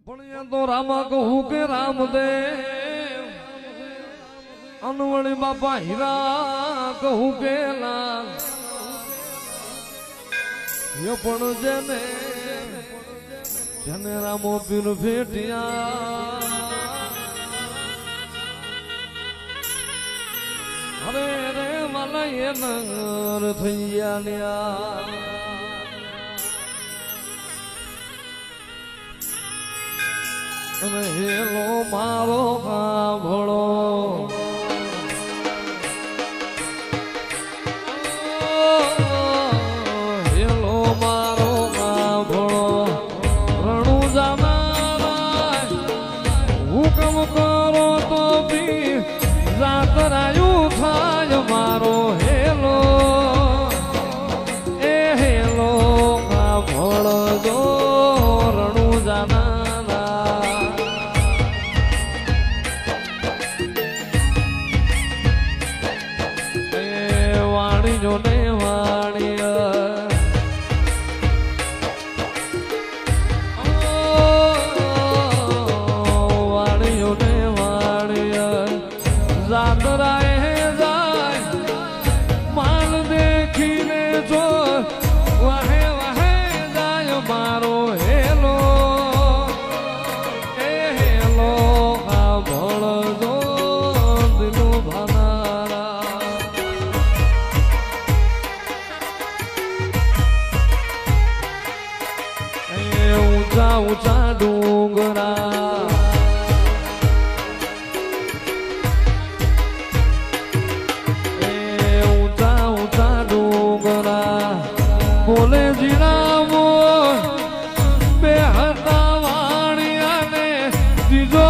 પણ તો રામા કહું કે રામદેવ અનવળી બાપા હીરા કહું કે લાલ પણ જેને રામો પીર ભેટિયા અરે રે માલા એ નગર થઈ ગયા હેલો મારો કાભળો હેલો મારો કાભળો રણુ જાનારા હુકમ કરો તો બી જાતરાયું થાય મારો હેલો એ હેલો કાભળો જો રણુ જાના ને વાણિયા વાણિયો ને વાણિયા જાતરાએ જાય માલ દેખીને જો વાહે વાહે જાય મારો હેલો એ હેલો આ ભળજો દિલું ભાનારા ઊંચા ઊંચા ડુંગરા ઊંચા ઊંચા ડુંગરા બોલે જીરાવો બે હતા વાણિયા ને ત્રીજો